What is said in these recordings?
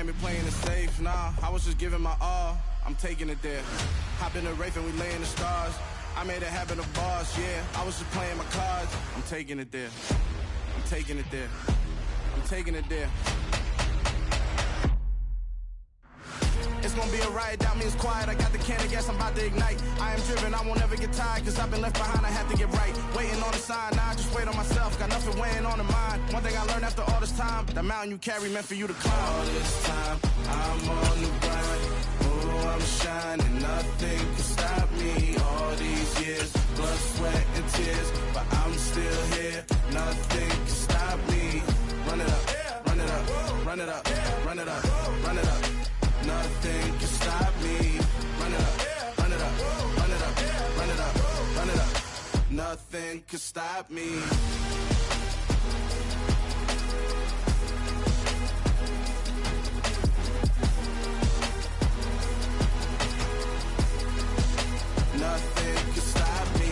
ain't been playing it safe, nah. I was just giving my all, I'm taking it there. Hop in the Wraith and we lay in the stars. I made it happen to boss, yeah. I was just playing my cards, I'm taking it there. I'm taking it there. I'm taking it there. It's gonna be a riot, doubt me it's quiet. I got the can of gas, I'm about to ignite. I am driven, I won't ever get tired, cause I've been left behind, I have to get right. Waiting on the sign, now I just wait on myself. Got nothing weighing on the mind. One thing I learned after all this time, the mountain you carry meant for you to climb. All this time, I'm on the grind. Oh, I'm shining, nothing can stop me. All these years, blood, sweat, and tears, but I'm still here. Nothing can stop me. Run it up, run it up, run it up, run it up, run it up. Nothing can stop me. Run it up, run it up, run it up, run it up, run it up. Nothing can stop me. Nothing can stop me.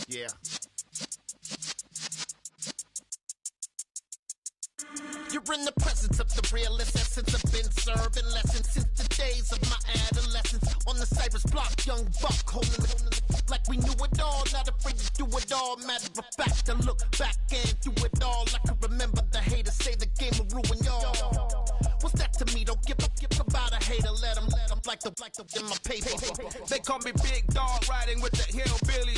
Yeah. You're in the presence of the realest essence. I've been serving lessons since the days of my adolescence. On the Cypress block, young buck, holding it like we knew it all. Not afraid to do it all. Matter of fact, I look back and do it all. I can remember the haters say the game will ruin y'all. What's that to me? Don't give about a hater. Let them like the in my paper. They call me Big Dog, riding with the hillbilly.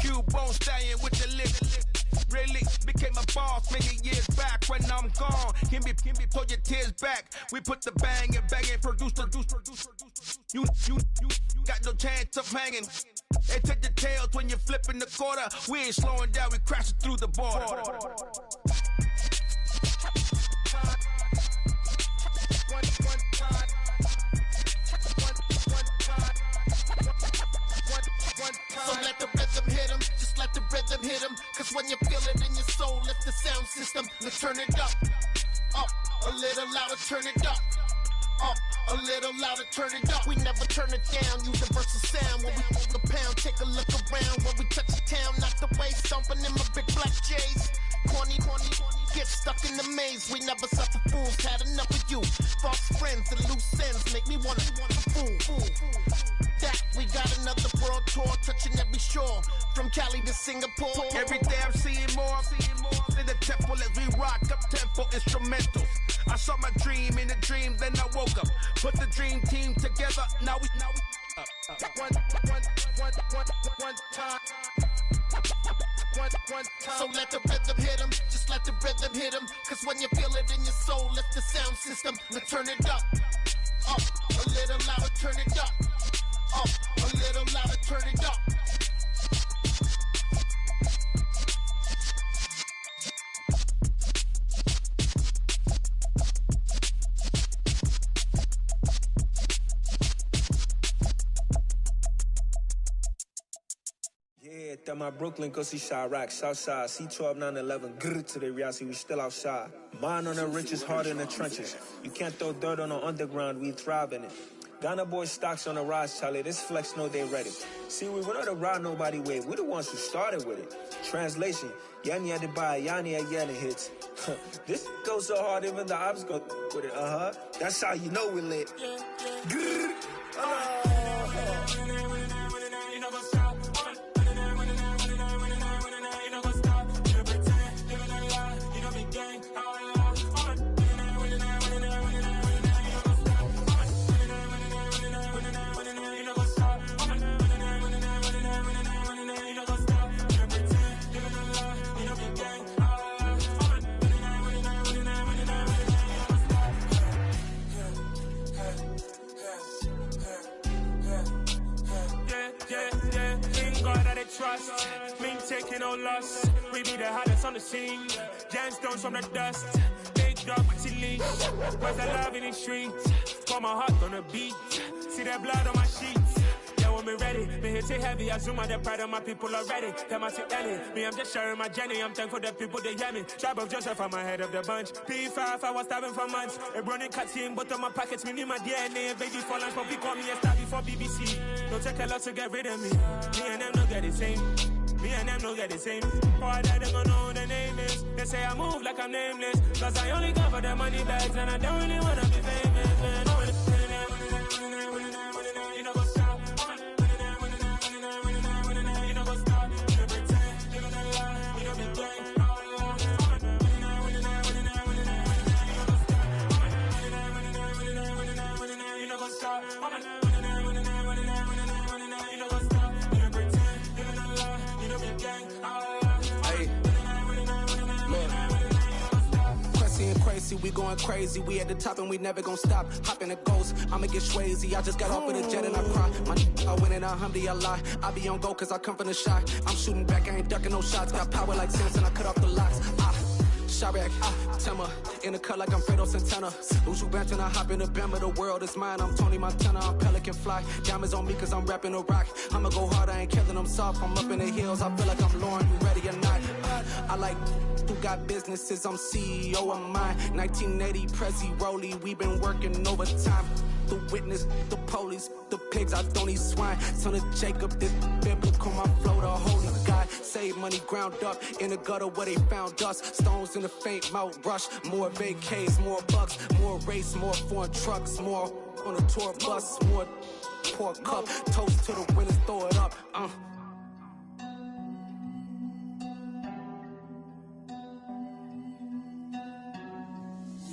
Q-Bone stallion with the lip. Really became a boss many years back. When I'm gone, can be pull your tears back. We put the bang and produce. You got no chance of hanging. They take the tails when you're flipping the quarter. We ain't slowing down, we crashing through the border. So let the rhythm hit him, just let the rhythm hit him. Cause when you feel it in your soul, lift the sound system. Let's turn it up, a little louder, turn it up. A little louder, turn it up. We never turn it down, universal sound. When we move the pound, take a look around. When we touch the town, knock the way, stomping in my big black J's. Corny, get stuck in the maze. We never suffer fools, had enough of you. False friends and loose ends make me wanna fool. That we got another world tour, touching every shore, from Cali to Singapore. Every day I'm seeing more in the temple as we rock up tempo instrumentals. I saw my dream in a dream, then I woke up. Put the dream team together, now we one time. So let the rhythm hit him, just let the rhythm hit him. Cause when you feel it in your soul, lift the sound system. Let's turn it up, a little louder, turn it up. A little louder, turn it up. Yeah, that my Brooklyn, go see Chirac, Southside, C12, 911, grrr to the reality, we still outside. Mine on the richest, heart in the trenches. You can't throw dirt on the underground, we thrive in it. Ghana boy stocks on the rise, Charlie. This flex know they ready. See, we were not to ride nobody with. We're the ones who started with it. Translation: Yanni had to buy, Yanni had yelling hits. This goes so hard, even the ops go with it. That's how you know we lit. Trust, mean taking no loss. We be the hottest on the scene. Gemstones from the dust. Big dog with your leash. Where's the love in the streets? Got my heart on the beat. See that blood on my sheets. Yeah, we're want me ready. Me hit it heavy, I zoom out the pride of my people already. Them I see Ellie, me I'm just sharing my journey. I'm thankful that people they hear me. Tribe of Joseph, I'm ahead of the bunch. P5, I was starving for months. A running cuts in, but on my pockets, me need my DNA. Baby for lunch, but we call me a star before BBC. Don't take a lot to get rid of me. Me and them don't get the same. Me and them don't get the same. Boy, that they gonna know who the name is. They say I move like I'm nameless. Cause I only cover the money bags and I don't really wanna be famous, man. You know what's up? You know what's up? You know pretend, you know the lie, you know the game. You know what's up? Crazy, we going crazy. We at the top and we never gonna stop. Hop in a ghost, I'ma get swayzy. I just got off with a jet and I cry. I win in a Humvee, I lie. I be on go cause I come from the shot. I'm shooting back, I ain't ducking no shots. Got power like Samson, I cut off the locks. Sharek, Tema, in the cut like I'm Fredo Santana. Uju Banton, I hop in the Bama, the world is mine. I'm Tony Montana, I'm Pelican Fly. Diamonds on me cause I'm rapping a rock. I'ma go hard, I ain't killing them soft. I'm up in the hills, I feel like I'm Lauren, you ready or not? I like who got businesses, I'm CEO of mine. 1980 Prezi Rolly, we been working overtime. The witness, the police, the pigs, I don't eat swine. Son of Jacob, this biblical, my flow, the holy God. Save money ground up in the gutter where they found us. Stones in the faint mouth rush. More vacays, more bucks, more race, more foreign trucks, more on a tour bus, more pour cup. Toast to the winners, throw it up.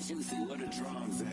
Juicy, what a drums at.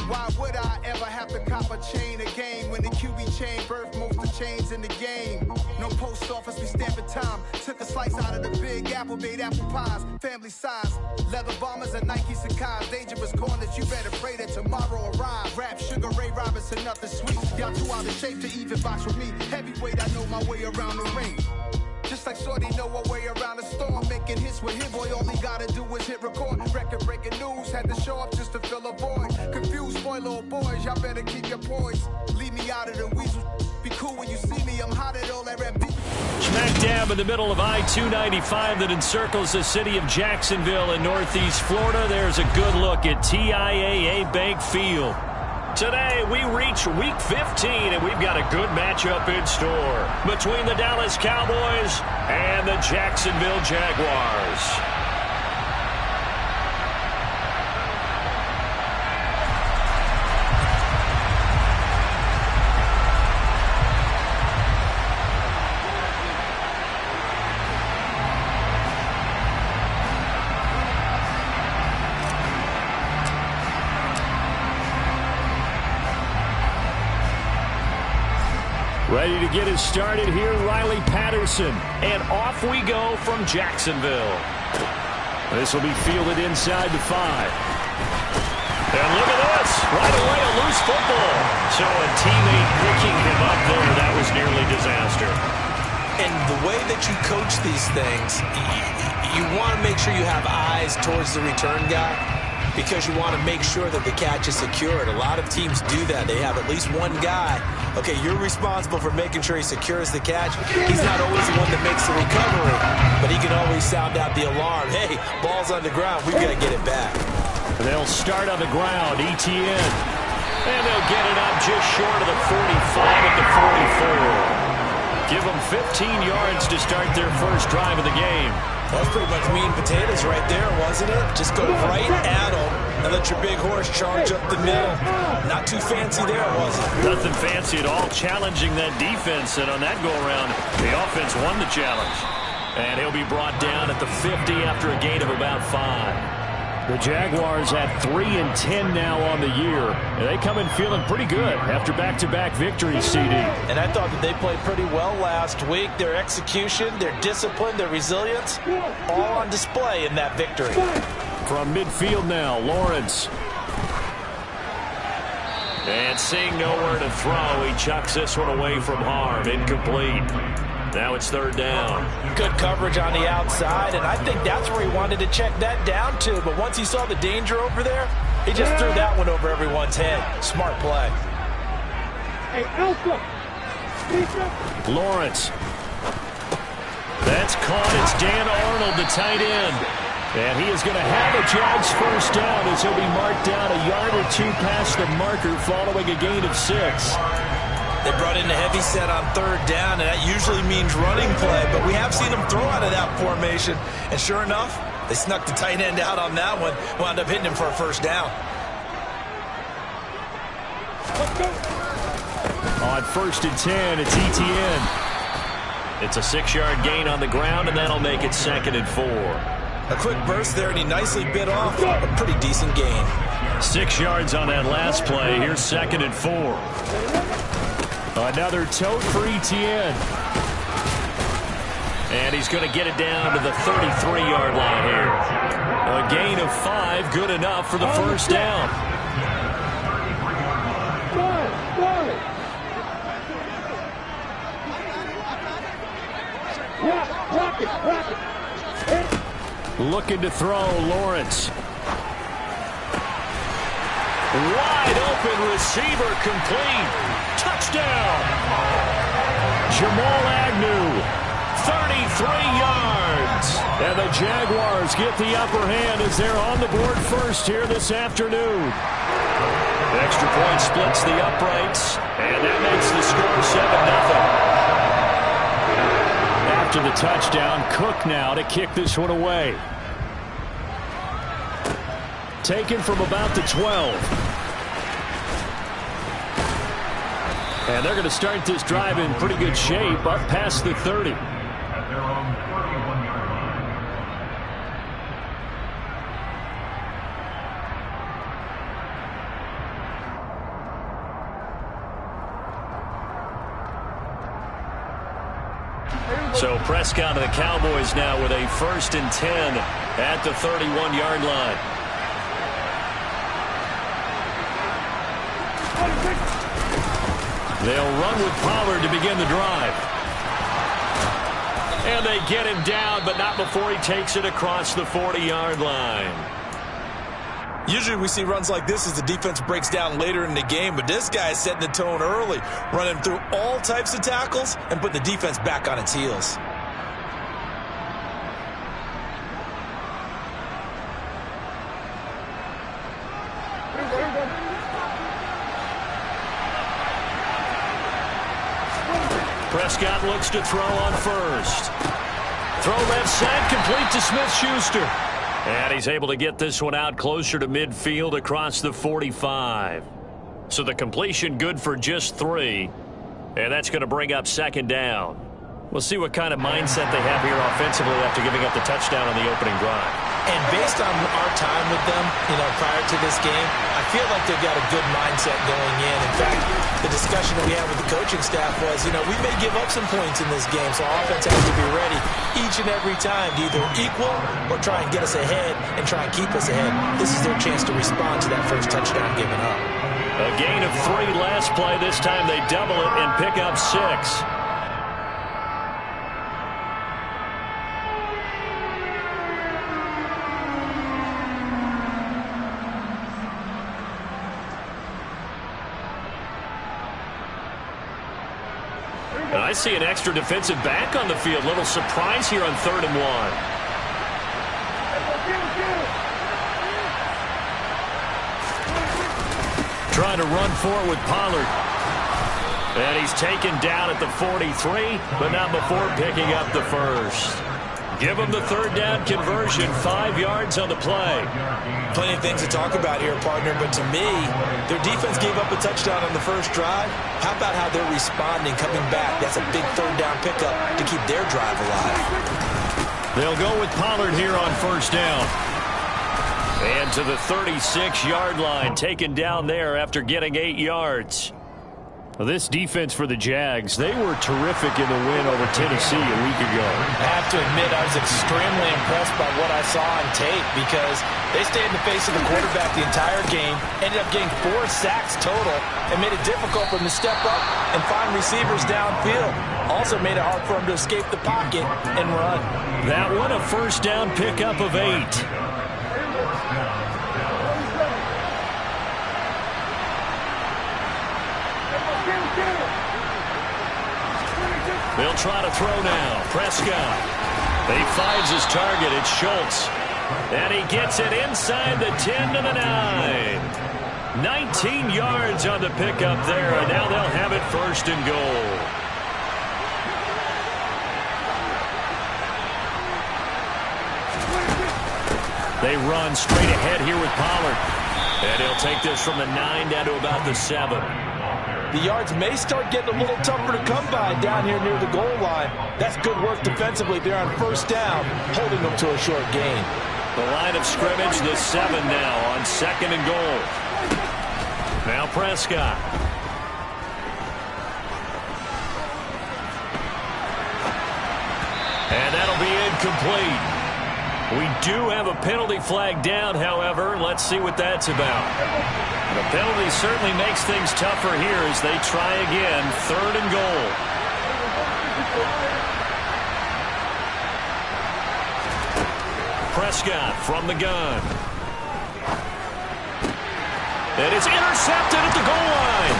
Why would I ever have to cop a chain again when the QB chain birthed most of chains in the game? No post office, we stamping time. Took a slice out of the big apple, made apple pies, family size. Leather bombers and Nike Sakai's. Dangerous corners, you better pray that tomorrow arrives. Rap, Sugar Ray Robinson, nothing sweet. Y'all too out of shape to even box with me. Heavyweight, I know my way around the ring. Just like Shorty know a way around the storm. Making hits with him, boy, all he gotta do is hit record. Record-breaking news, had to show up just to fill a void. Confused, spoiled little boys, y'all better keep your poise. Leave me out of the weasel. Be cool when you see me, I'm hot at all that rap deep. Smack dab in the middle of I-295 that encircles the city of Jacksonville in northeast Florida. There's a good look at TIAA Bank Field. Today, we reach Week 15, and we've got a good matchup in store between the Dallas Cowboys and the Jacksonville Jaguars. Ready to get us started here, Riley Patterson. And off we go from Jacksonville. This will be fielded inside the 5. And look at this. Right away, a loose football. So a teammate picking him up there, that was nearly disaster. And the way that you coach these things, you want to make sure you have eyes towards the return guy, because you want to make sure that the catch is secured. A lot of teams do that. They have at least one guy. Okay, you're responsible for making sure he secures the catch. He's not always the one that makes the recovery, but he can always sound out the alarm. Hey, ball's on the ground. We've got to get it back. They'll start on the ground, ETN. And they'll get it up just short of the 45 at the 44. Give them 15 yards to start their first drive of the game. That was pretty much meat and potatoes right there, wasn't it? Just go right at them and let your big horse charge up the middle. Not too fancy there, was it? Nothing fancy at all, challenging that defense. And on that go-around, the offense won the challenge. And he'll be brought down at the 50 after a gain of about 5. The Jaguars at 3-10 now on the year. And they come in feeling pretty good after back-to-back victories, CD. And I thought that they played pretty well last week. Their execution, their discipline, their resilience, all on display in that victory. From midfield now, Lawrence. And seeing nowhere to throw, he chucks this one away from harm. Incomplete. Now it's third down. Good coverage on the outside, and I think that's where he wanted to check that down to. But once he saw the danger over there, he just threw that one over everyone's head. Smart play. Hey, Alpha. Lawrence. That's caught. It's Dan Arnold, the tight end. And he is going to have a Jags first down as he'll be marked down a yard or two past the marker following a gain of 6. They brought in the heavy set on third down, and that usually means running play, but we have seen them throw out of that formation. And sure enough, they snuck the tight end out on that one, wound up hitting him for a first down. On 1st and 10, it's ETN. It's a 6-yard gain on the ground, and that'll make it 2nd and 4. A quick burst there, and he nicely bit off a pretty decent gain. 6 yards on that last play. Here's 2nd and 4. Another tote for ETN. And he's going to get it down to the 33-yard line here. A gain of 5, good enough for the first down. Looking to throw, Lawrence. Wide open receiver, complete. Touchdown. Jamal Agnew, 33 yards. And the Jaguars get the upper hand as they're on the board first here this afternoon. The extra point splits the uprights, and that makes the score 7-0. After the touchdown, Cook now to kick this one away. Taken from about the 12. And they're going to start this drive in pretty good shape up past the 30. So Prescott and the Cowboys now with a 1st and 10 at the 31-yard line. They'll run with Pollard to begin the drive. And they get him down, but not before he takes it across the 40-yard line. Usually we see runs like this as the defense breaks down later in the game, but this guy is setting the tone early, running through all types of tackles and putting the defense back on its heels. Prescott looks to throw on first. Throw left side, complete to Smith-Schuster. And he's able to get this one out closer to midfield across the 45. So the completion good for just 3. And that's going to bring up 2nd down. We'll see what kind of mindset they have here offensively after giving up the touchdown on the opening drive. And based on our time with them, prior to this game, I feel like they've got a good mindset going in. In fact, the discussion that we had with the coaching staff was, we may give up some points in this game, so our offense has to be ready each and every time to either equal or try and get us ahead and try and keep us ahead. This is their chance to respond to that first touchdown given up. A gain of 3 last play. This time they double it and pick up 6. I see an extra defensive back on the field. Little surprise here on 3rd and 1. Trying to run forward with Pollard. And he's taken down at the 43, but not before picking up the first. Give him the 3rd down conversion, 5 yards on the play. Plenty of things to talk about here, partner, but to me, their defense gave up a touchdown on the first drive. How about how they're responding, coming back? That's a big 3rd down pickup to keep their drive alive. They'll go with Pollard here on 1st down. And to the 36-yard line, taken down there after getting 8 yards. Well, this defense for the Jags, they were terrific in the win over Tennessee a week ago. have to admit I was extremely impressed by what I saw on tape because they stayed in the face of the quarterback the entire game, ended up getting 4 sacks total, and made it difficult for him to step up and find receivers downfield. Also made it hard for him to escape the pocket and run. That one a first down pickup of 8. They'll try to throw now. Prescott. He finds his target. It's Schultz. And he gets it inside the 10 to the 9. 19 yards on the pickup there, and now they'll have it first and goal. They run straight ahead here with Pollard. And he'll take this from the 9 down to about the 7. The yards may start getting a little tougher to come by down here near the goal line. That's good work defensively there on first down, holding them to a short gain. The line of scrimmage, the 7 now on 2nd and goal. Now Prescott. And that'll be incomplete. We do have a penalty flag down, however. Let's see what that's about. The penalty certainly makes things tougher here as they try again. 3rd and goal. Prescott from the gun. And it's intercepted at the goal line.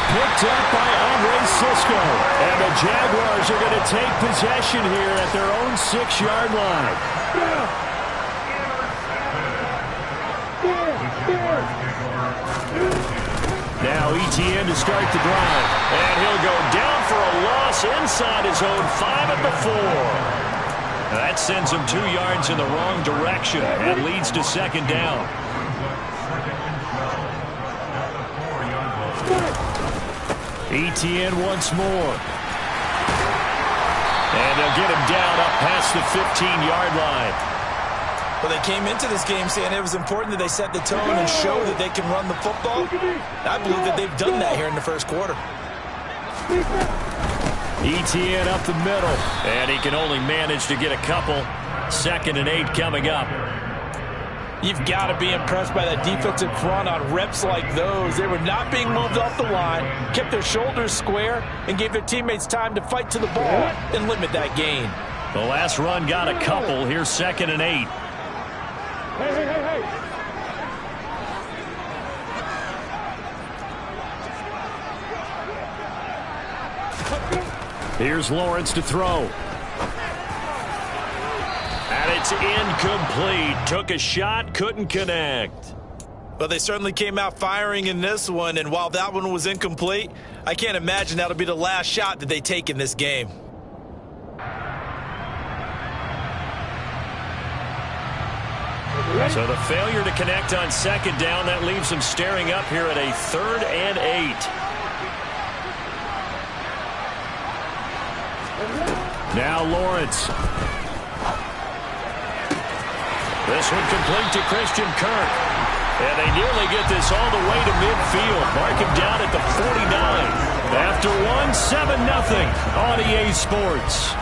Picked up by Andre Sisco. And the Jaguars are going to take possession here at their own 6-yard line. Now Etienne to start the drive. And he'll go down for a loss inside his own 5 at the 4. That sends him 2 yards in the wrong direction and leads to 2nd down. Etienne once more. And they'll get him down up past the 15-yard line. Well, they came into this game saying it was important that they set the tone and show that they can run the football. I believe that they've done that here in the first quarter. Etienne up the middle, and he can only manage to get a couple. 2nd and 8 coming up. You've got to be impressed by that defensive front on reps like those. They were not being moved off the line, kept their shoulders square, and gave their teammates time to fight to the ball and limit that gain. The last run got a couple. Here's 2nd and 8. Hey. Here's Lawrence to throw. And it's incomplete. Took a shot, couldn't connect. But they certainly came out firing in this one, and while that one was incomplete, I can't imagine that'll be the last shot that they take in this game. So the failure to connect on 2nd down, that leaves them staring up here at a 3rd and 8. Now Lawrence. This one complete to Christian Kirk. And they nearly get this all the way to midfield. Mark him down at the 49. After one, 7-0 on EA Sports.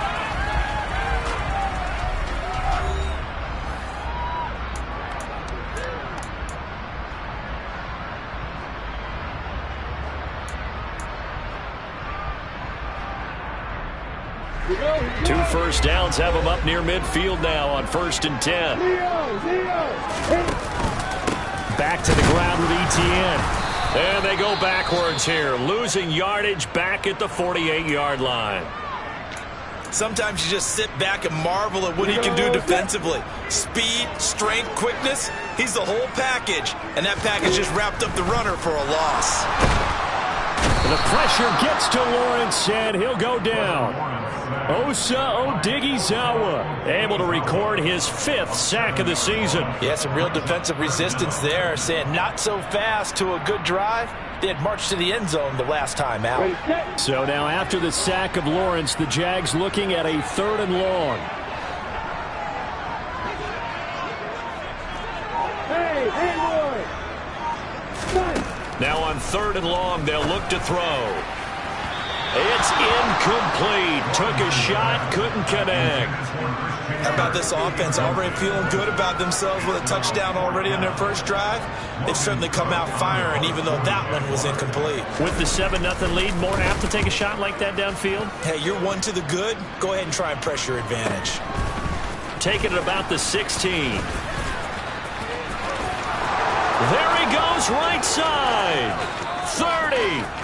Two first downs have them up near midfield now on 1st and 10. Back to the ground with Etienne. And they go backwards here, losing yardage back at the 48-yard line. Sometimes you just sit back and marvel at what he can do defensively. Speed, strength, quickness, he's the whole package. And that package just wrapped up the runner for a loss. The pressure gets to Lawrence, and he'll go down. Osa Odighizuwa able to record his 5th sack of the season. Yeah, some real defensive resistance there, saying not so fast to a good drive. They had marched to the end zone the last time out. So now after the sack of Lawrence, the Jags looking at a 3rd and long. Now on 3rd and long, they'll look to throw. It's incomplete. Took a shot, couldn't connect. How about this offense already feeling good about themselves with a touchdown already in their first drive? They've certainly come out firing, even though that one was incomplete. With the 7-0 lead, more apt to take a shot like that downfield? Hey, you're one to the good. Go ahead and try and press your advantage. Taking it about the 16. There he goes, right side. 30.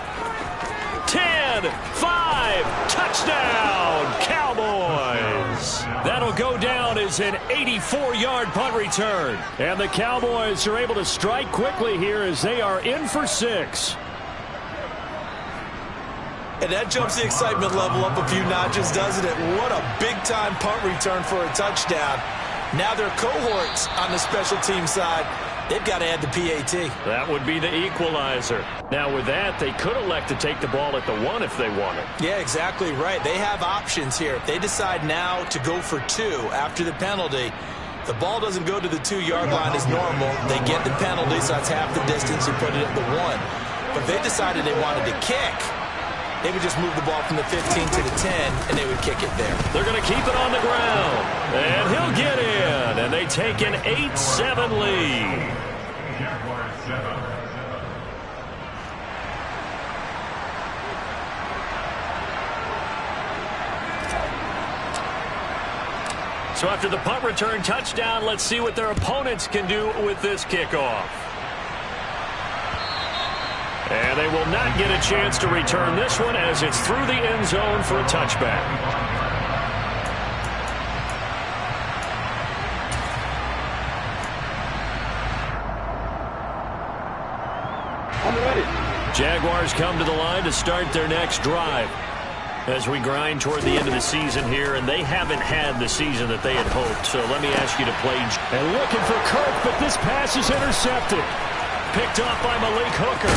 10, 5, touchdown, Cowboys. That'll go down as an 84-yard punt return. And the Cowboys are able to strike quickly here as they are in for 6. And that jumps the excitement level up a few notches, doesn't it? What a big-time punt return for a touchdown. Now their cohorts on the special team side, they've got to add the PAT. That would be the equalizer. Now with that, they could elect to take the ball at the 1 if they wanted. Yeah, exactly right. They have options here. If they decide now to go for 2 after the penalty, the ball doesn't go to the 2-yard line as normal. They get the penalty, so that's half the distance. You put it at the 1. But if they decided they wanted to kick, they would just move the ball from the 15 to the 10, and they would kick it there. They're going to keep it on the ground. And he'll get in. And they take an 8-7 lead. So after the punt return touchdown, let's see what their opponents can do with this kickoff. And they will not get a chance to return this one as it's through the end zone for a touchback. I'm ready. Jaguars come to the line to start their next drive as we grind toward the end of the season here, and they haven't had the season that they had hoped. So let me ask you to play. And looking for Kirk, but this pass is intercepted. Picked off by Malik Hooker.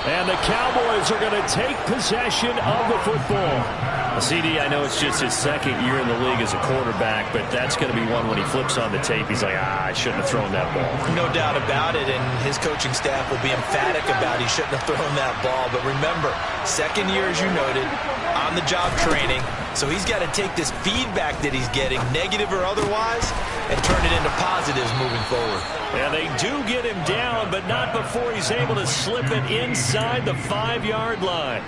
And the Cowboys are going to take possession of the football. CD, I know it's just his second year in the league as a quarterback, but that's going to be one when he flips on the tape. He's like, I shouldn't have thrown that ball. No doubt about it, and his coaching staff will be emphatic about he shouldn't have thrown that ball. But remember, second year, as you noted, on-the-job training. So he's got to take this feedback that he's getting, negative or otherwise, and turn it into positives moving forward. And they do get him down, but not before he's able to slip it inside the 5-yard line.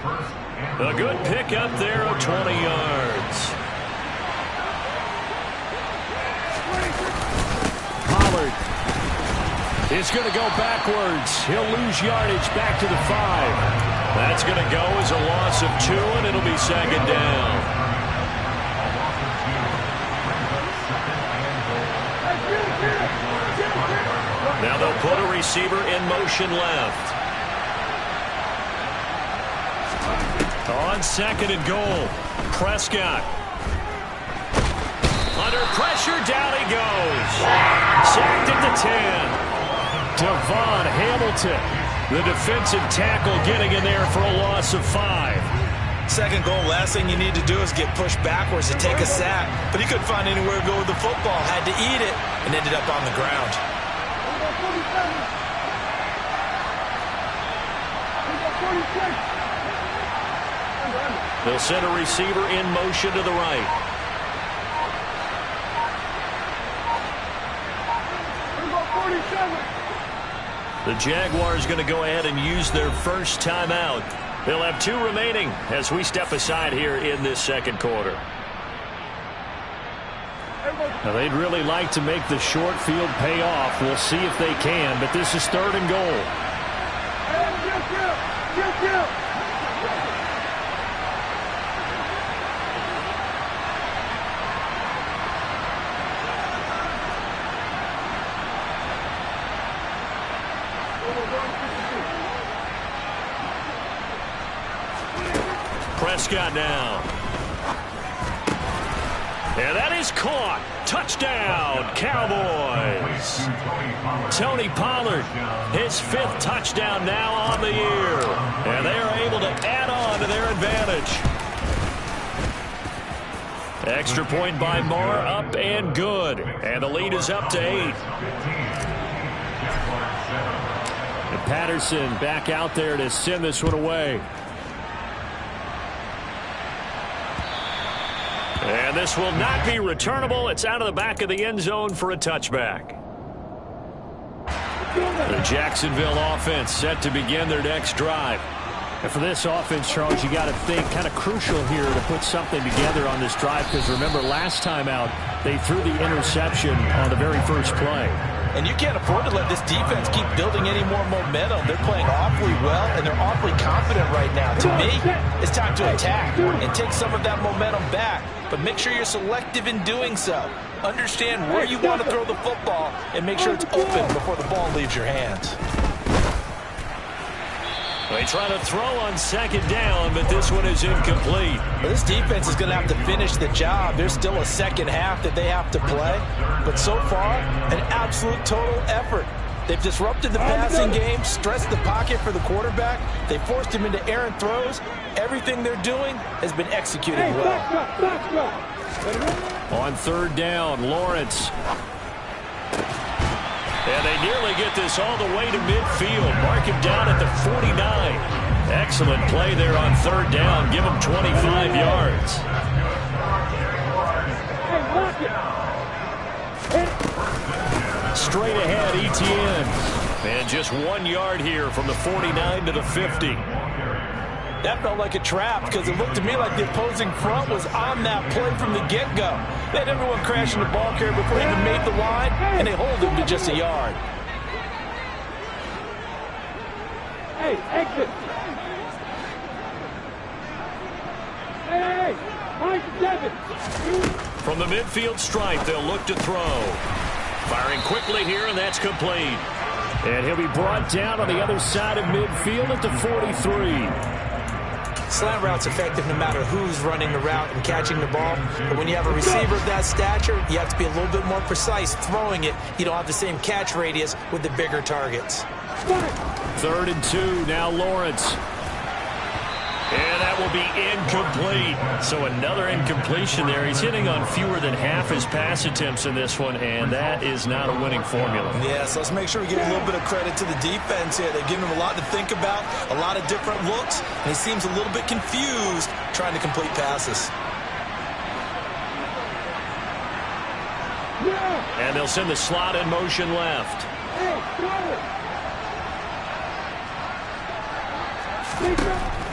A good pickup there of 20 yards. Pollard is going to go backwards. He'll lose yardage back to the 5. That's going to go as a loss of 2, and it'll be second down. Now they'll put a receiver in motion left. On second and goal, Prescott. Under pressure, down he goes. Sacked at the 10. Devon Hamilton, the defensive tackle, getting in there for a loss of 5. Second goal, last thing you need to do is get pushed backwards to take a sack. But he couldn't find anywhere to go with the football. Had to eat it and ended up on the ground. They'll send a receiver in motion to the right. The Jaguars going to go ahead and use their first timeout. They'll have 2 remaining as we step aside here in this second quarter. Now they'd really like to make the short field pay off. We'll see if they can, but this is 3rd and goal. Prescott now. And that is caught. Touchdown, Cowboys. Tony Pollard, his 5th touchdown now on the year. And they are able to add on to their advantage. Extra point by Moore, up and good. And the lead is up to 8. And Patterson back out there to send this one away. And this will not be returnable. It's out of the back of the end zone for a touchback. The Jacksonville offense set to begin their next drive. And for this offense, Charles, you got to think kind of crucial here to put something together on this drive, because remember last time out they threw the interception on the very first play. And you can't afford to let this defense keep building any more momentum. They're playing awfully well, and they're awfully confident right now. To me, it's time to attack and take some of that momentum back. But make sure you're selective in doing so. Understand where you want to throw the football and make sure it's open before the ball leaves your hands. They try to throw on second down, but this one is incomplete. Well, this defense is going to have to finish the job. There's still a second half that they have to play. But so far, an absolute total effort. They've disrupted the passing game, stressed the pocket for the quarterback. They forced him into errant throws. Everything they're doing has been executed well. On third down, Lawrence. And they nearly get this all the way to midfield. Mark him down at the 49. Excellent play there on third down. Give him 25 yards. Straight ahead, Etienne. And just 1 yard here from the 49 to the 50. That felt like a trap because it looked to me like the opposing front was on that play from the get-go. They had everyone crashing the ball carrier before he even made the line, and they hold him to just a yard. Hey, exit. Hey, Mike 7. From the midfield stripe, they'll look to throw. Firing quickly here, and that's complete. And he'll be brought down on the other side of midfield at the 43. Slant route's effective no matter who's running the route and catching the ball. But when you have a receiver of that stature, you have to be a little bit more precise throwing it. You don't have the same catch radius with the bigger targets. 3rd and 2, now Lawrence. And that will be incomplete. So another incompletion there. He's hitting on fewer than half his pass attempts in this one, and that is not a winning formula. Yeah, so let's make sure we give a little bit of credit to the defense here. They're giving him a lot to think about, a lot of different looks, and he seems a little bit confused trying to complete passes. And they'll send the slot in motion left.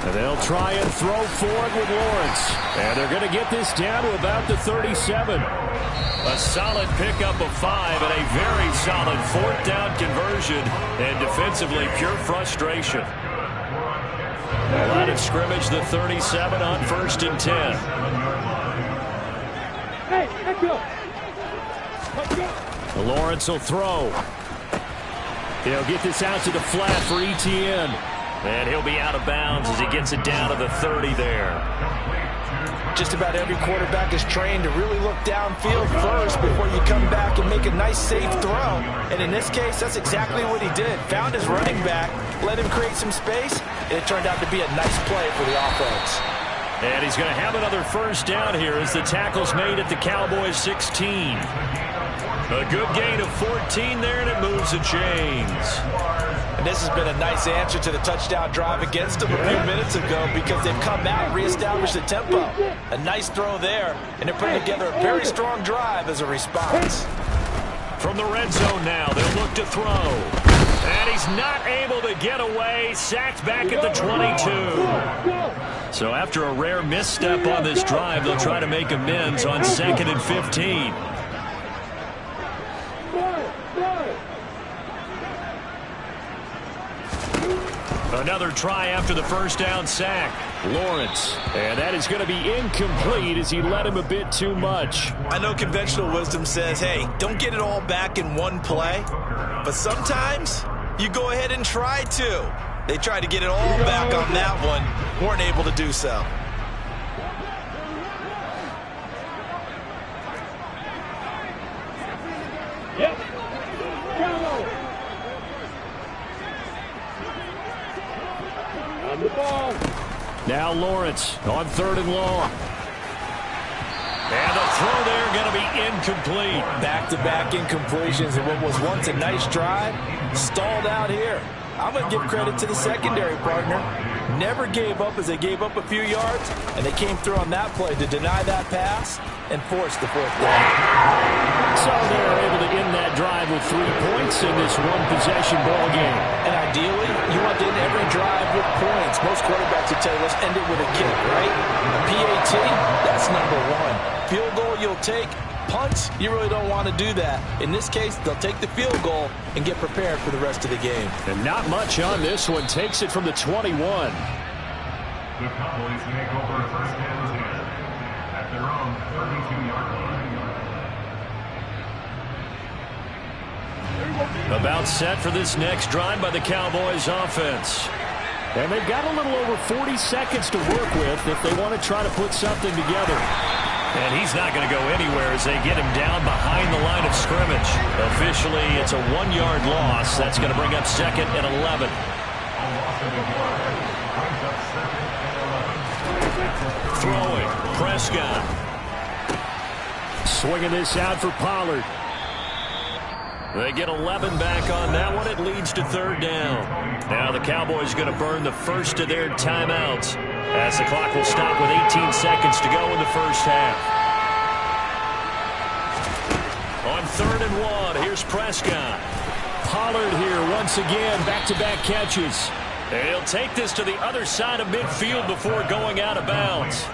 And they'll try and throw forward with Lawrence. And they're going to get this down to about the 37. A solid pickup of 5 and a very solid 4th down conversion. And defensively, pure frustration. Line of scrimmage, the 37 on 1st and 10. Hey, let's go. Lawrence will throw. He'll get this out to the flat for Etienne. And he'll be out of bounds as he gets it down to the 30 there. Just about every quarterback is trained to really look downfield first before you come back and make a nice, safe throw. And in this case, that's exactly what he did. Found his running back, let him create some space, and it turned out to be a nice play for the offense. And he's going to have another 1st down here as the tackle's made at the Cowboys 16. A good gain of 14 there, and it moves the chains. And this has been a nice answer to the touchdown drive against them a few minutes ago because they've come out and reestablished the tempo. A nice throw there, and they're putting together a very strong drive as a response. From the red zone now, they'll look to throw. And he's not able to get away. Sacked back at the 22. So after a rare misstep on this drive, they'll try to make amends on 2nd and 15. Another try after the 1st down sack. Lawrence. And that is going to be incomplete as he led him a bit too much. I know conventional wisdom says, hey, don't get it all back in one play. But sometimes you go ahead and try to. They tried to get it all back on that one. Weren't able to do so. Yep. On the ball. Now Lawrence on 3rd and long. And the throw there going to be incomplete. Back-to-back incompletions in what was once a nice drive. Stalled out here. I'm going to give credit to the secondary partner. Never gave up as they gave up a few yards, and they came through on that play to deny that pass and force the fourth down. So they're able to end that drive with 3 points in this one-possession ball game. And ideally, you want to end every drive with points. Most quarterbacks would tell you, let's end it with a kick, right? A PAT, that's number 1. Field goal you'll take. Punts, you really don't want to do that. In this case, they'll take the field goal and get prepared for the rest of the game. And not much on this one. Takes it from the 21. The Cowboys make over first and 10 at their own 32-yard line. About set for this next drive by the Cowboys offense. And they've got a little over 40 seconds to work with if they want to try to put something together. And he's not going to go anywhere as they get him down behind the line of scrimmage. Officially, it's a 1-yard loss. That's going to bring up 2nd and 11. Throwing, Prescott. Swinging this out for Pollard. They get 11 back on that one. It leads to 3rd down. Now the Cowboys going to burn the first of their timeouts as the clock will stop with 18 seconds to go in the first half. On 3rd and 1, here's Prescott. Pollard here once again, back-to-back catches. He'll take this to the other side of midfield before going out of bounds.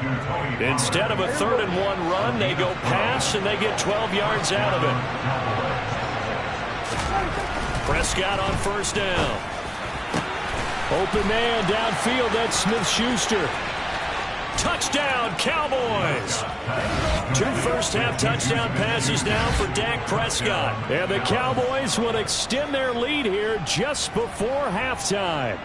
Instead of a 3rd and 1 run, they go pass and they get 12 yards out of it. Prescott on 1st down. Open man downfield, that's Smith-Schuster. Touchdown, Cowboys! 2 first-half touchdown passes now for Dak Prescott. And the Cowboys will extend their lead here just before halftime.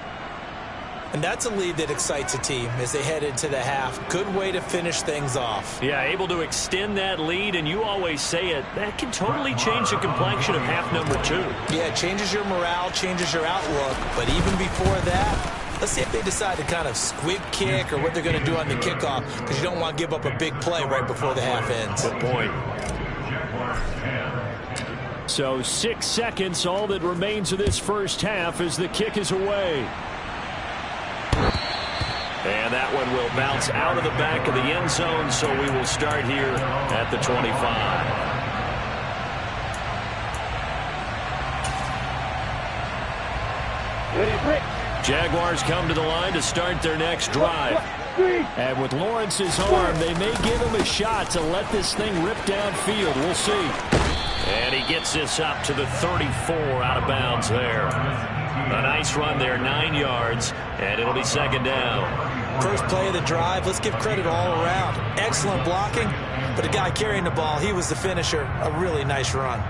And that's a lead that excites a team as they head into the half. Good way to finish things off. Yeah, able to extend that lead, and you always say it, that can totally change the complexion of half number 2. Yeah, it changes your morale, changes your outlook. But even before that, let's see if they decide to kind of squib kick or what they're going to do on the kickoff, because you don't want to give up a big play right before the half ends. Good point. So 6 seconds, all that remains of this first half as the kick is away. And that one will bounce out of the back of the end zone, so we will start here at the 25. Jaguars come to the line to start their next drive. And with Lawrence's arm, they may give him a shot to let this thing rip downfield. We'll see. And he gets this up to the 34 out of bounds there. A nice run there, 9 yards, and it'll be 2nd down. First play of the drive, let's give credit all around. Excellent blocking, but the guy carrying the ball, he was the finisher. A really nice run.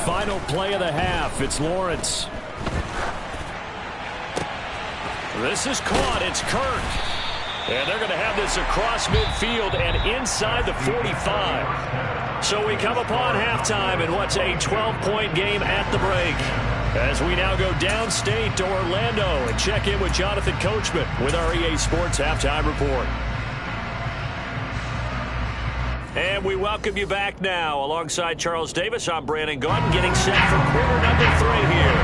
Final play of the half, it's Lawrence. This is caught. It's Kirk. And they're going to have this across midfield and inside the 45. So we come upon halftime in what's a 12-point game at the break. As we now go downstate to Orlando and check in with Jonathan Coachman with our EA Sports Halftime Report. And we welcome you back now. Alongside Charles Davis, I'm Brandon Gordon, getting set for quarter number 3 here.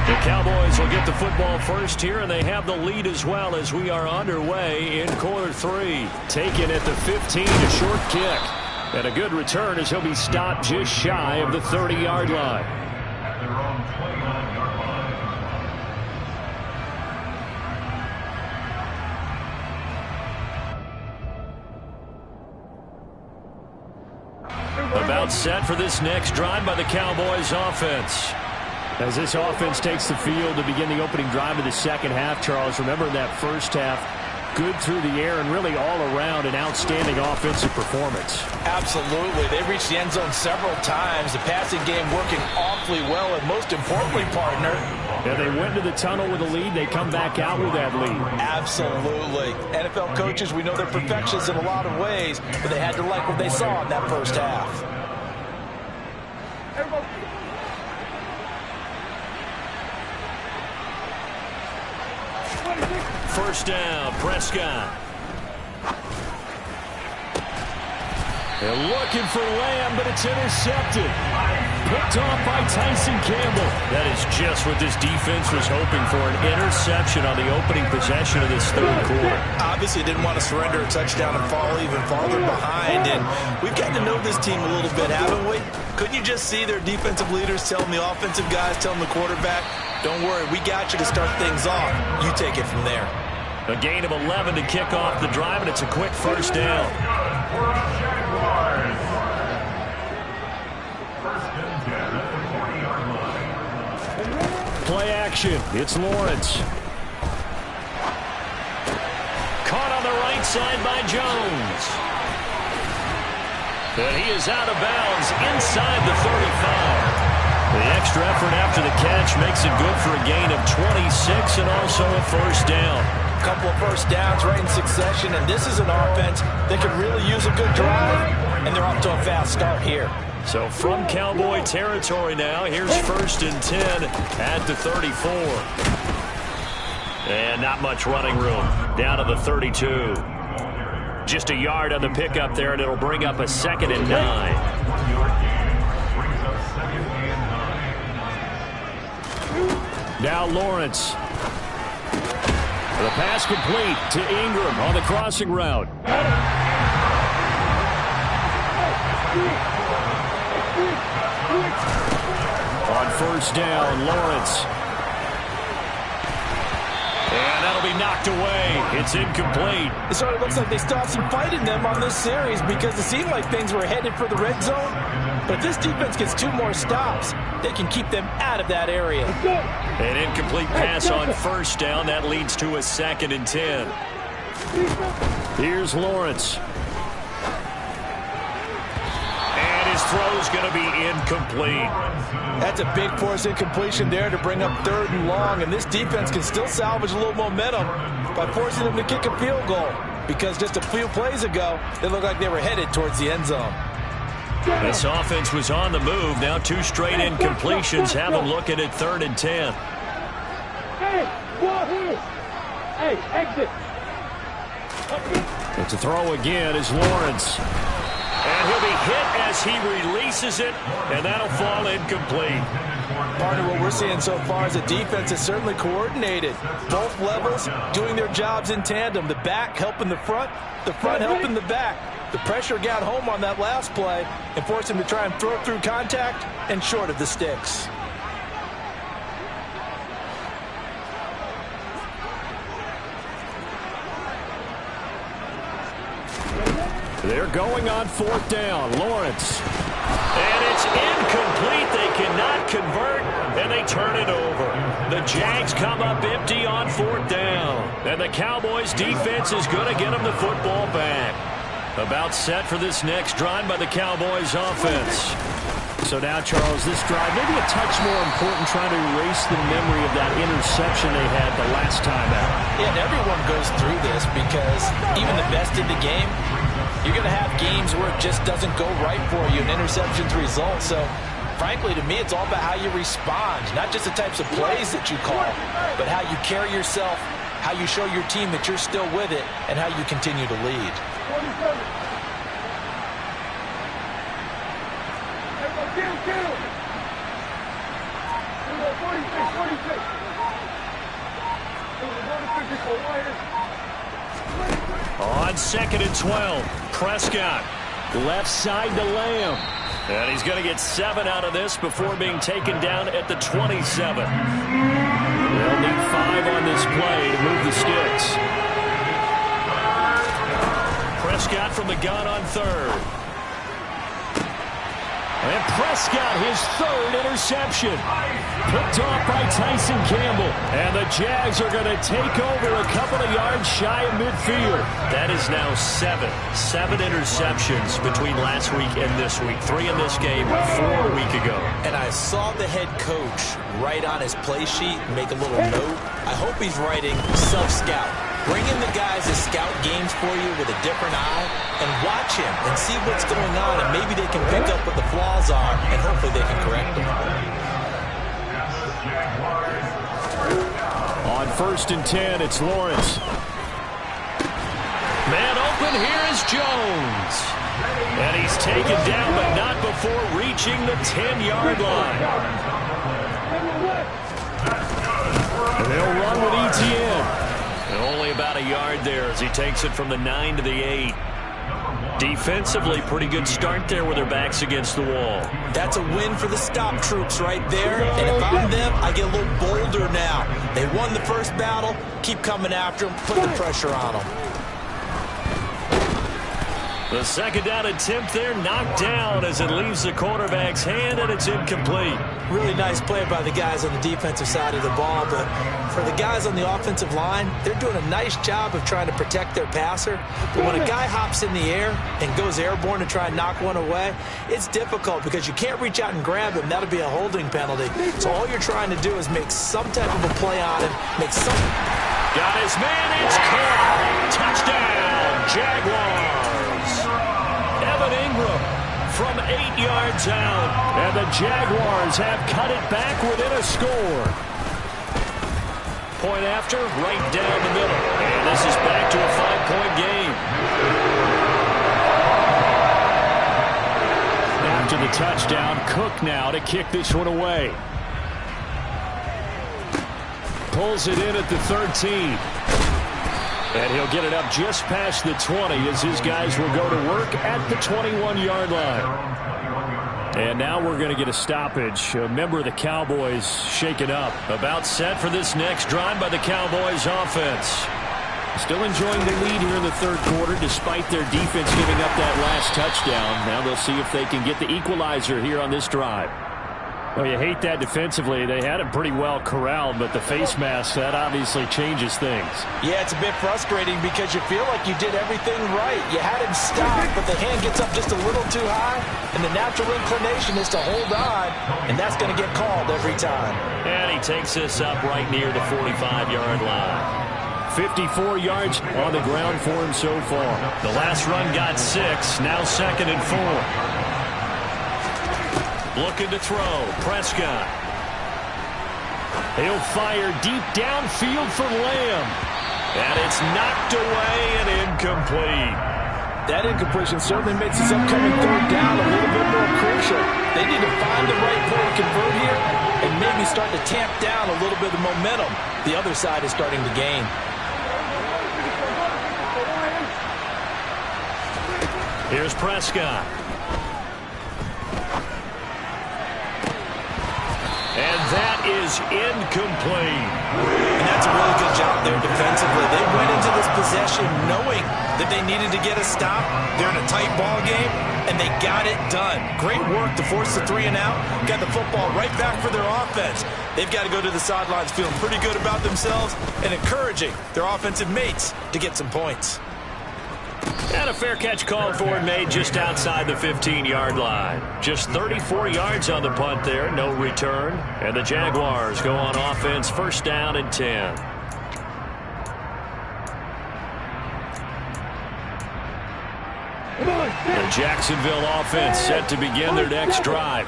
The Cowboys will get the football first here, and they have the lead as well as we are underway in quarter 3. Taken at the 15, a short kick. And a good return as he'll be stopped just shy of the 30-yard line. At their own 29-yard line. About set for this next drive by the Cowboys offense. As this offense takes the field to begin the opening drive of the second half, Charles, remember in that first half, good through the air and really all around an outstanding offensive performance. Absolutely. They reached the end zone several times. The passing game working awfully well, and most importantly, partner, yeah, they went to the tunnel with a lead. They come back out with that lead. Absolutely. NFL coaches, we know they're perfectionists in a lot of ways, but they had to like what they saw in that first half. First down, Prescott. They're looking for Lamb, but it's intercepted. Picked off by Tyson Campbell. That is just what this defense was hoping for, an interception on the opening possession of this third quarter. Obviously didn't want to surrender a touchdown and fall even farther behind, and we've gotten to know this team a little bit, haven't we? Couldn't you just see their defensive leaders telling the offensive guys, telling the quarterback, don't worry, we got you to start things off. You take it from there. A gain of 11 to kick off the drive, and it's a quick first down. Play action. It's Lawrence. Caught on the right side by Jones. And he is out of bounds inside the 35. The extra effort after the catch makes it good for a gain of 26 and also a first down. A couple of first downs right in succession, and this is an offense that could really use a good drive, and they're off to a fast start here. So from Cowboy territory now, here's 1st and 10 at the 34. And not much running room. Down to the 32. Just a yard on the pickup there, and it'll bring up a 2nd and 9. Now Lawrence. The pass complete to Ingram on the crossing route. On first down, Lawrence. And that'll be knocked away. It's incomplete. It sort of looks like they still have some fight in them on this series because it seemed like things were headed for the red zone. But if this defense gets 2 more stops, they can keep them out of that area. An incomplete pass on first down. That leads to a 2nd and 10. Here's Lawrence. And his throw's going to be incomplete. That's a big force incompletion there to bring up 3rd and long, and this defense can still salvage a little momentum by forcing them to kick a field goal because just a few plays ago, they looked like they were headed towards the end zone. This offense was on the move. Now 2 straight incompletions have them looking at 3rd and 10. Hey, exit. But to throw again is Lawrence. And he'll be hit as he releases it, and that'll fall incomplete. Part of what we're seeing so far is a defense that's certainly coordinated. Both levels doing their jobs in tandem. The back helping the front helping the back. The pressure got home on that last play and forced him to try and throw through contact and short of the sticks. They're going on 4th down. Lawrence. And it's incomplete. They cannot convert, and they turn it over. The Jags come up empty on 4th down. And the Cowboys' defense is going to get them the football back. About set for this next drive by the Cowboys' offense. So now, Charles, this drive maybe a touch more important, trying to erase the memory of that interception they had the last time out. Yeah, and everyone goes through this because even the best in the game, you're going to have games where it just doesn't go right for you, and interceptions result. So, frankly, to me, it's all about how you respond, not just the types of plays that you call, but how you carry yourself, how you show your team that you're still with it, and how you continue to lead. On 2nd and 12, Prescott. Left side to Lamb. And he's going to get 7 out of this before being taken down at the 27. They'll need 5 on this play to move the sticks. Prescott from the gun on 3rd. And Prescott, his 3rd interception. Picked off by Tyson Campbell. And the Jags are going to take over a couple of yards shy of midfield. That is now 7 interceptions between last week and this week. 3 in this game, 4 a week ago. And I saw the head coach write on his play sheet, make a little note. I hope he's writing self-scout. Bring in the guys that scout games for you with a different eye and watch him and see what's going on, and maybe they can pick up what the flaws are, and hopefully they can correct them. On 1st and 10, it's Lawrence. Man open, here is Jones. And he's taken down, but not before reaching the 10-yard line. They'll run with ETN. And only about a yard there as he takes it from the 9 to the 8. Defensively, pretty good start there with their backs against the wall. That's a win for the stop troops right there. And if I'm them, I get a little bolder now. They won the first battle. Keep coming after them. Put the pressure on them. The second down attempt there knocked down as it leaves the quarterback's hand, and it's incomplete. Really nice play by the guys on the defensive side of the ball, but for the guys on the offensive line, they're doing a nice job of trying to protect their passer. But when a guy hops in the air and goes airborne to try and knock one away, it's difficult because you can't reach out and grab him. That'll be a holding penalty. So all you're trying to do is make some type of a play on him, make some... Got his man, it's caught. Touchdown, Jaguars. Evan Ingram from 8 yards out. And the Jaguars have cut it back within a score. Point after, right down the middle. And this is back to a 5-point game. After the touchdown, Cook now to kick this one away. Pulls it in at the 13. And he'll get it up just past the 20 as his guys will go to work at the 21-yard line. And now we're going to get a stoppage. A member of the Cowboys shaken up. About set for this next drive by the Cowboys offense. Still enjoying the lead here in the third quarter despite their defense giving up that last touchdown. Now they'll see if they can get the equalizer here on this drive. Well, you hate that defensively. They had him pretty well corralled, but the face mask, that obviously changes things. Yeah, it's a bit frustrating because you feel like you did everything right. You had him stopped, but the hand gets up just a little too high, and the natural inclination is to hold on, and that's going to get called every time. And he takes this up right near the 45-yard line. 54 yards on the ground for him so far. The last run got 6, now 2nd and 4. Looking to throw, Prescott. He'll fire deep downfield for Lamb. And it's knocked away and incomplete. That incompletion certainly makes this upcoming third down a little bit more crucial. They need to find the right play to convert here and maybe start to tamp down a little bit of momentum. The other side is starting to gain. Here's Prescott. And that is incomplete. And that's a really good job there defensively. They went into this possession knowing that they needed to get a stop. They're in a tight ball game, and they got it done. Great work to force the 3 and out. Got the football right back for their offense. They've got to go to the sidelines feeling pretty good about themselves and encouraging their offensive mates to get some points. And a fair catch called for and made just outside the 15-yard line. Just 34 yards on the punt there, no return. And the Jaguars go on offense, 1st down and 10. The Jacksonville offense set to begin their next drive.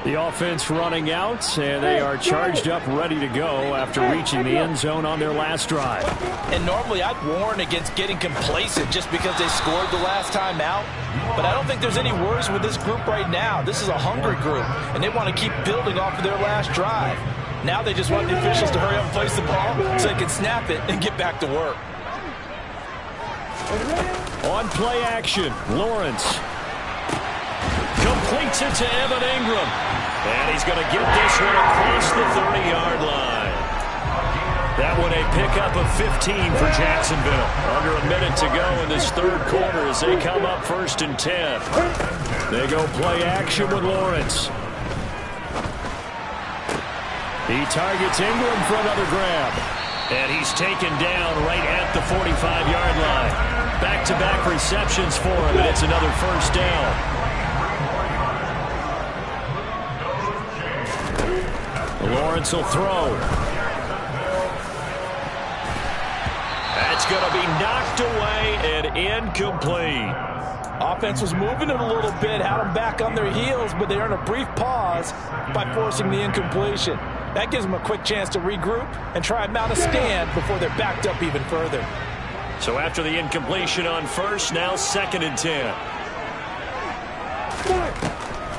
The offense running out, and they are charged up, ready to go after reaching the end zone on their last drive. And normally I'd warn against getting complacent just because they scored the last time out. But I don't think there's any worries with this group right now. This is a hungry group, and they want to keep building off of their last drive. Now they just want the officials to hurry up and place the ball so they can snap it and get back to work. On play action, Lawrence completes it to Evan Ingram. And he's going to get this one across the 30-yard line. That one a pickup of 15 for Jacksonville. Under a minute to go in this third quarter as they come up 1st and 10. They go play action with Lawrence. He targets Ingram for another grab. And he's taken down right at the 45-yard line. Back-to-back receptions for him, and it's another 1st down. Lawrence will throw. That's going to be knocked away and incomplete. Offense was moving it a little bit, had them back on their heels, but they earned a brief pause by forcing the incompletion. That gives them a quick chance to regroup and try and mount a stand before they're backed up even further. So after the incompletion on first, now 2nd and 10.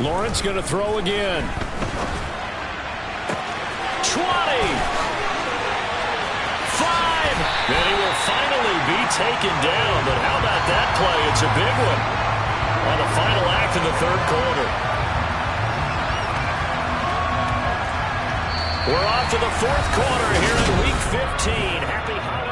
Lawrence going to throw again. 20. 5. And he will finally be taken down. But how about that play? It's a big one on the final act of the 3rd quarter. We're off to the 4th quarter here in Week 15. Happy holidays.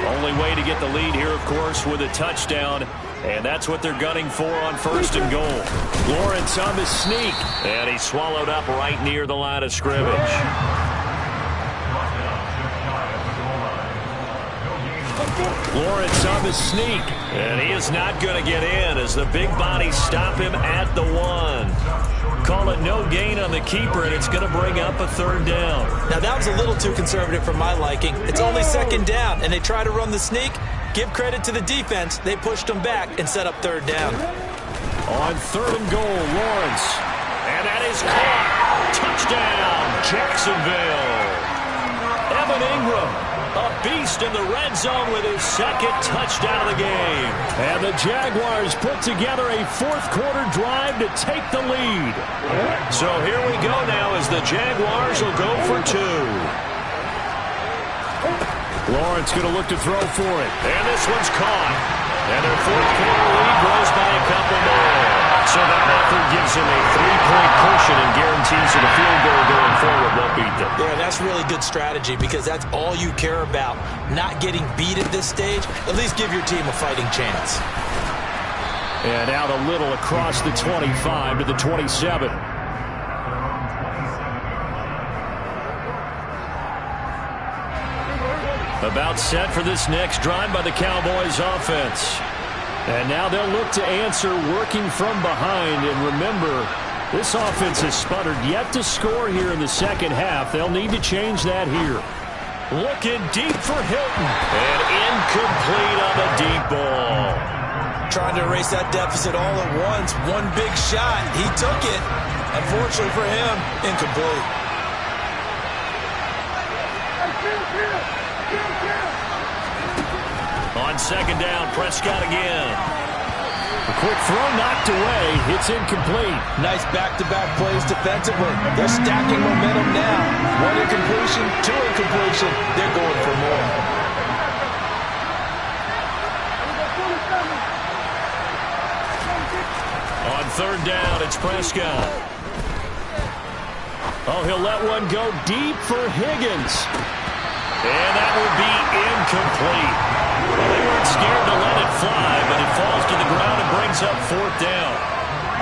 Only way to get the lead here, of course, with a touchdown. And that's what they're gunning for on 1st and goal. Lawrence on the sneak. And he's swallowed up right near the line of scrimmage. Lawrence on the sneak. And he is not going to get in as the big bodies stop him at the 1. Call it no gain on the keeper, and it's going to bring up a 3rd down. Now, that was a little too conservative for my liking. It's only 2nd down, and they try to run the sneak. Give credit to the defense. They pushed them back and set up 3rd down. On 3rd and goal, Lawrence. And that is caught. Touchdown, Jacksonville. Evan Ingram, a beast in the red zone with his 2nd touchdown of the game. And the Jaguars put together a 4th quarter drive to take the lead. So here we go now as the Jaguars will go for 2. Lawrence going to look to throw for it. And this one's caught. And their 4th quarter lead grows by a couple more. So that effort gives him a 3-point cushion and guarantees that a field goal going forward won't beat them. Yeah, that's really good strategy because that's all you care about. Not getting beat at this stage. At least give your team a fighting chance. And out a little across the 25 to the 27. About set for this next drive by the Cowboys offense. And now they'll look to answer working from behind. And remember, this offense has sputtered yet to score here in the 2nd half. They'll need to change that here. Looking deep for Hilton. And incomplete on the deep ball. Trying to erase that deficit all at once. One big shot. He took it. Unfortunately for him, incomplete. On 2nd down, Prescott again. A quick throw knocked away. It's incomplete. Nice back-to-back plays defensively. They're stacking momentum now. 1 incompletion, 2 incompletion. They're going for more. On 3rd down, it's Prescott. Oh, he'll let one go deep for Higgins. And that will be incomplete. Well, they weren't scared to let it fly, but it falls to the ground and brings up 4th down.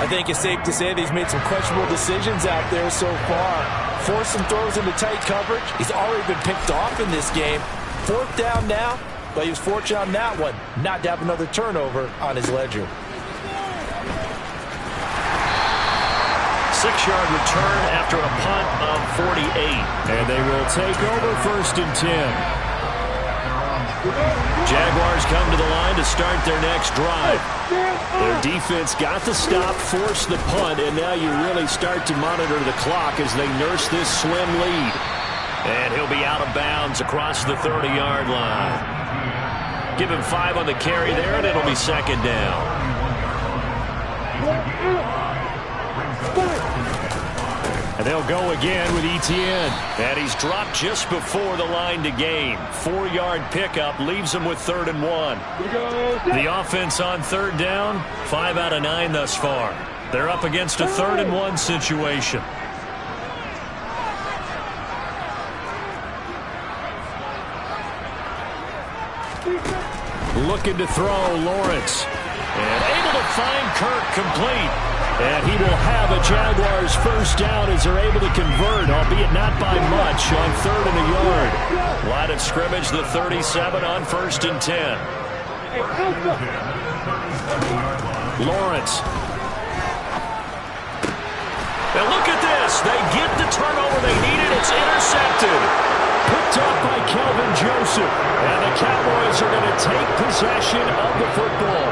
I think it's safe to say that he's made some questionable decisions out there so far. Forced some throws into tight coverage. He's already been picked off in this game. 4th down now, but he was fortunate on that one not to have another turnover on his ledger. 6-yard return after a punt of 48. And they will take over 1st and 10. Jaguars come to the line to start their next drive. Their defense got the stop, forced the punt, and now you really start to monitor the clock as they nurse this slim lead. And he'll be out of bounds across the 30-yard line. Give him 5 on the carry there, and it'll be 2nd down. And they'll go again with Etienne. And he's dropped just before the line to gain. 4-yard pickup leaves him with 3rd and 1. The offense on 3rd down, 5 out of 9 thus far. They're up against a 3rd and 1 situation. Looking to throw, Lawrence. And able to find Kirk complete. And he will have a Jaguars 1st down as they're able to convert, albeit not by much, on 3rd and a yard. Line of scrimmage, the 37 on 1st and 10. Lawrence. And look at this. They get the turnover they needed. It's intercepted. Picked up by Kelvin Joseph. And the Cowboys are going to take possession of the football.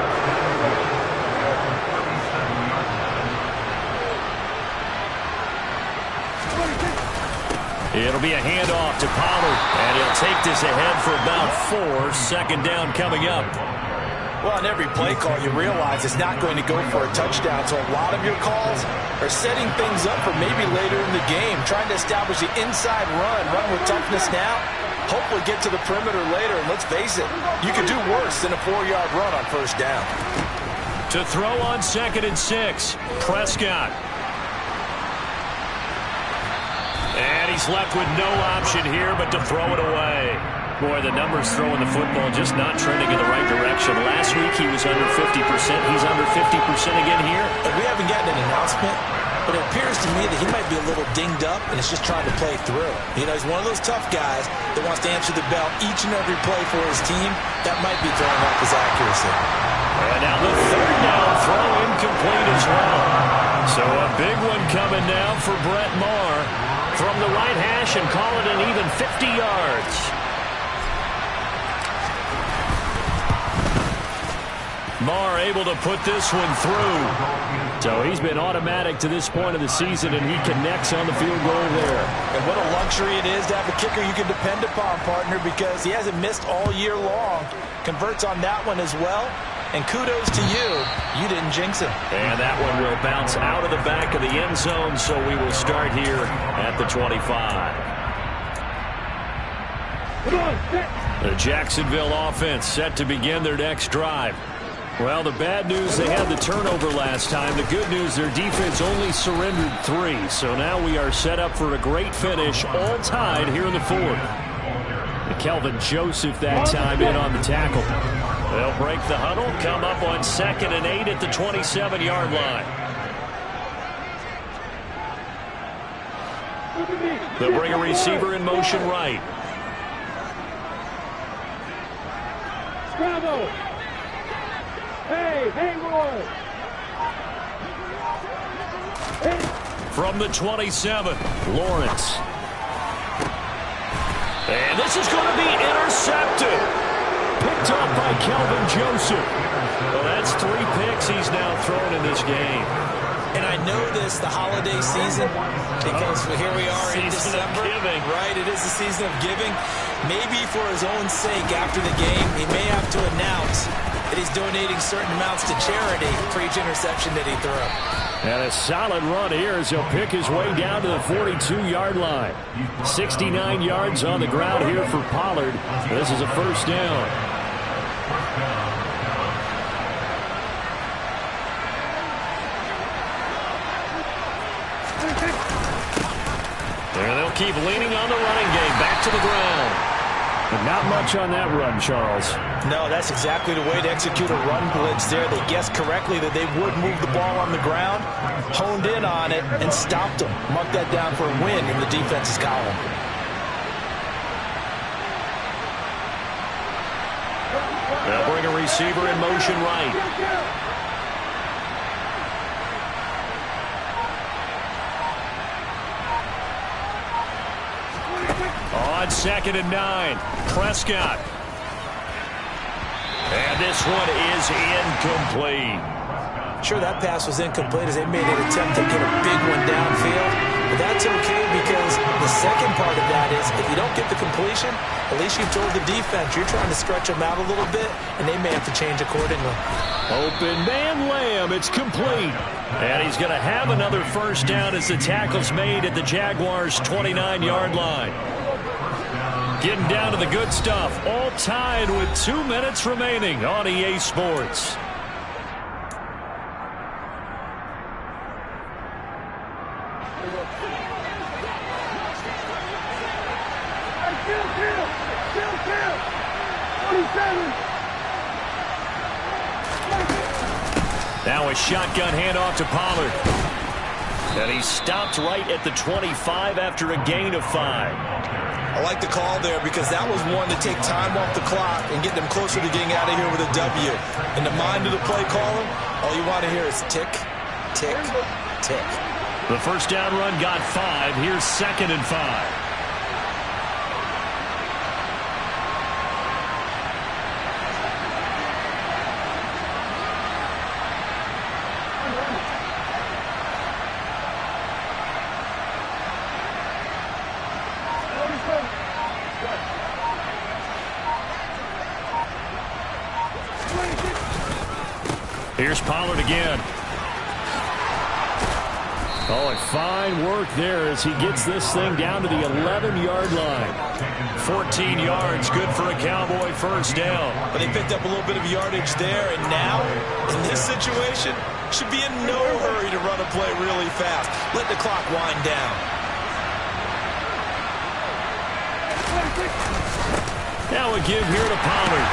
It'll be a handoff to Pollard, and he'll take this ahead for about 4. Second down coming up. Well, on every play call, you realize it's not going to go for a touchdown, so a lot of your calls are setting things up for maybe later in the game, trying to establish the inside run with toughness now, hopefully get to the perimeter later, and let's face it, you could do worse than a 4-yard run on first down. To throw on 2nd and 6, Prescott. And he's left with no option here but to throw it away. Boy, the numbers throwing the football just not trending in the right direction. Last week he was under 50%. He's under 50% again here. And we haven't gotten an announcement, but it appears to me that he might be a little dinged up and is just trying to play through. You know, he's one of those tough guys that wants to answer the bell each and every play for his team. That might be throwing off his accuracy. And now the 3rd down throw incomplete as well. So a big one coming now for Brett Maher from the right hash and call it an even 50 yards. Maher able to put this one through. So he's been automatic to this point of the season, and he connects on the field goal there. And what a luxury it is to have a kicker you can depend upon, partner, because he hasn't missed all year long. Converts on that one as well. And kudos to you. You didn't jinx him. And that one will bounce out of the back of the end zone, so we will start here at the 25. The Jacksonville offense set to begin their next drive. Well, the bad news, they had the turnover last time. The good news, their defense only surrendered 3. So now we are set up for a great finish, all tied here in the 4th. Kelvin Joseph that time in on the tackle. They'll break the huddle, come up on 2nd and 8 at the 27-yard line. They'll bring a receiver in motion right. Scramble! Hey, hang on! From the 27, Lawrence. And this is going to be intercepted. Picked up by Kelvin Joseph. Well, that's 3 picks he's now thrown in this game. And I know this, the holiday season, because here we are in December. Right, it is the season of giving. Maybe for his own sake after the game, he may have to announce that he's donating certain amounts to charity for each interception that he threw. And a solid run here as he'll pick his way down to the 42-yard line. 69 yards on the ground here for Pollard. This is a first down. And they'll keep leaning on the running game. Back to the ground. But not much on that run, Charles. No, that's exactly the way to execute a run blitz there. They guessed correctly that they would move the ball on the ground, honed in on it, and stopped them. Mark that down for a win in the defense's column. They'll bring a receiver in motion right. On 2nd and 9, Prescott. And this one is incomplete. Sure, that pass was incomplete as they made an attempt to get a big one downfield. But that's okay because the second part of that is if you don't get the completion, at least you've told the defense you're trying to stretch them out a little bit, and they may have to change accordingly. Open man Lamb, it's complete. And he's going to have another first down as the tackle's made at the Jaguars' 29-yard line. Getting down to the good stuff, all tied with 2 minutes remaining on EA Sports. Now a shotgun handoff to Pollard. And he stopped right at the 25 after a gain of 5. I like the call there because that was one to take time off the clock and get them closer to getting out of here with a W. In the mind of the play caller, all you want to hear is tick, tick, tick. The first down run got 5. Here's 2nd and 5. Here's Pollard again. Oh, and fine work there as he gets this thing down to the 11-yard line. 14 yards, good for a Cowboy first down. But they picked up a little bit of yardage there, and now, in this situation, should be in no hurry to run a play really fast. Let the clock wind down. Now a give here to Pollard.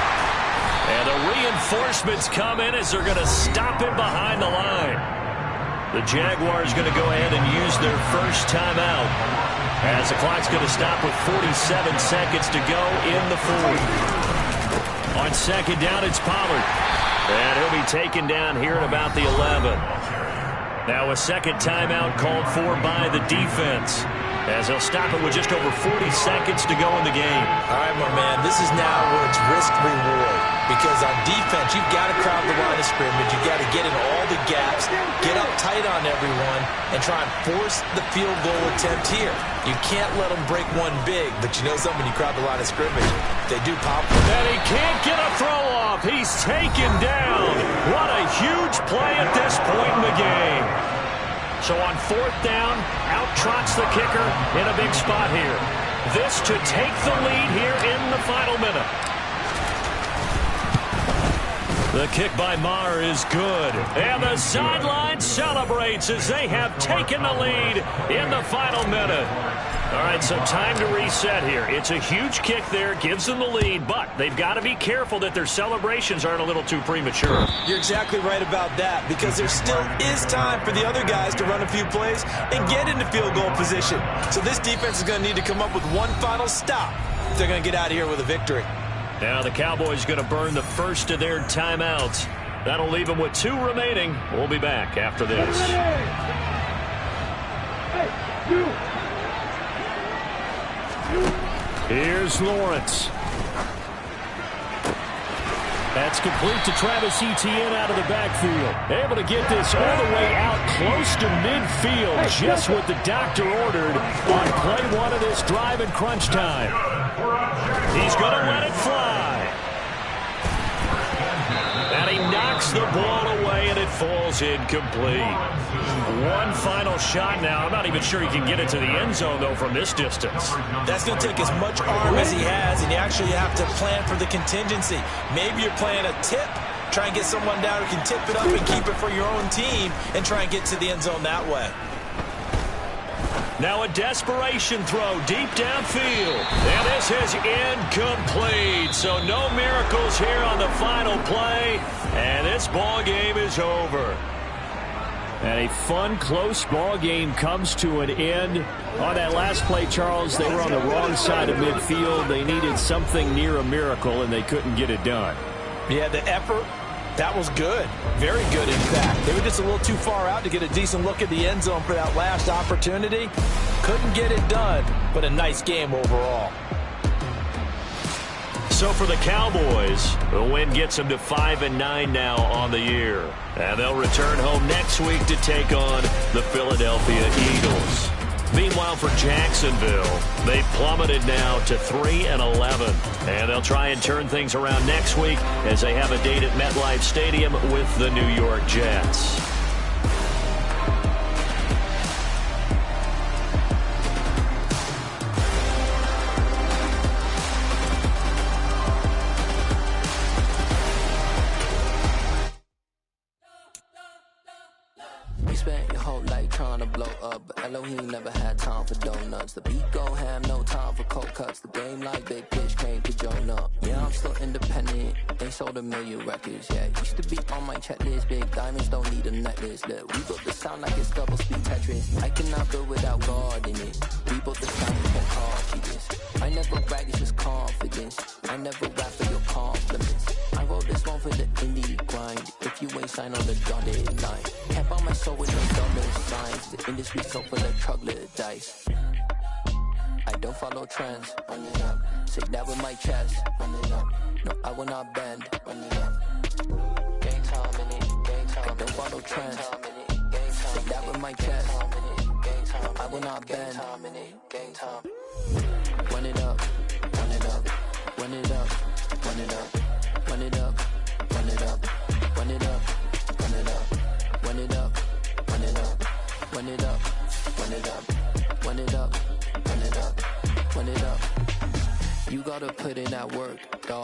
And the reinforcements come in as they're going to stop him behind the line. The Jaguars going to go ahead and use their first timeout as the clock's going to stop with 47 seconds to go in the fourth. On second down, it's Pollard. And he'll be taken down here at about the 11. Now a second timeout called for by the defense, as they'll stop it with just over 40 seconds to go in the game. All right, my man, this is now where it's risk-reward. Because on defense, you've got to crowd the line of scrimmage. You've got to get in all the gaps, get up tight on everyone, and try and force the field goal attempt here. You can't let them break one big, but you know something, you crowd the line of scrimmage, they do pop. And he can't get a throw off. He's taken down. What a huge play at this point in the game. So on fourth down, out trots the kicker in a big spot here. This to take the lead here in the final minute. The kick by Maher is good. And the sideline celebrates as they have taken the lead in the final minute. All right, so time to reset here. It's a huge kick there, gives them the lead, but they've got to be careful that their celebrations aren't a little too premature. You're exactly right about that, because there still is time for the other guys to run a few plays and get into field goal position. So this defense is going to need to come up with one final stop if they're going to get out of here with a victory. Now the Cowboys going to burn the first of their timeouts. That'll leave them with 2 remaining. We'll be back after this. Here's Lawrence. That's complete to Travis Etienne out of the backfield. Able to get this all the way out close to midfield. Just what the doctor ordered on play 1 of this drive in crunch time. He's going to let it fly. And he knocks the ball away, and it falls incomplete. One final shot now. I'm not even sure he can get it to the end zone, though, from this distance. That's going to take as much arm as he has, and you actually have to plan for the contingency. Maybe you're playing a tip. Try and get someone down who can tip it up and keep it for your own team and try and get to the end zone that way. Now a desperation throw deep downfield. And this is incomplete. So no miracles here on the final play. And this ball game is over. And a fun, close ball game comes to an end. On that last play, Charles, they were on the wrong side of midfield. They needed something near a miracle, and they couldn't get it done. Yeah, the effort, that was good. Very good, in fact. They were just a little too far out to get a decent look at the end zone for that last opportunity. Couldn't get it done, but a nice game overall. So for the Cowboys, the win gets them to 5-9 now on the year. And they'll return home next week to take on the Philadelphia Eagles. Meanwhile, for Jacksonville, they plummeted now to 3-11. And they'll try and turn things around next week as they have a date at MetLife Stadium with the New York Jets. Elohim never had time for donuts. The beat gon' have no time for cold cuts. The game like Big Pitch came to Jonah. Yeah, I'm still independent. They sold 1 million records. Yeah, used to be on my checklist. Big diamonds don't need a necklace. Look, we built the sound like it's double speed Tetris. I cannot build without God in it. We built the sound with no confidence. I never brag, it's just confidence. I never rap for your compliments. I wrote this one for the indie grind. If you ain't signed on the dotted line, can't buy my soul with no dollar signs. The industry so full of troglodytes. I don't follow trends. Run it up. Say that with my chest. Run it up. No, I will not bend. Run it up. Game time in it. Game time. I don't follow trends. Say that with my chest. I will not bend. Game time. Run it up. Run run it up, run it up, run it up, run it up, run it up, run it up, run it up, run it up, run it up, run it up, run it up, run it up, run it up. You gotta put in that work, dog.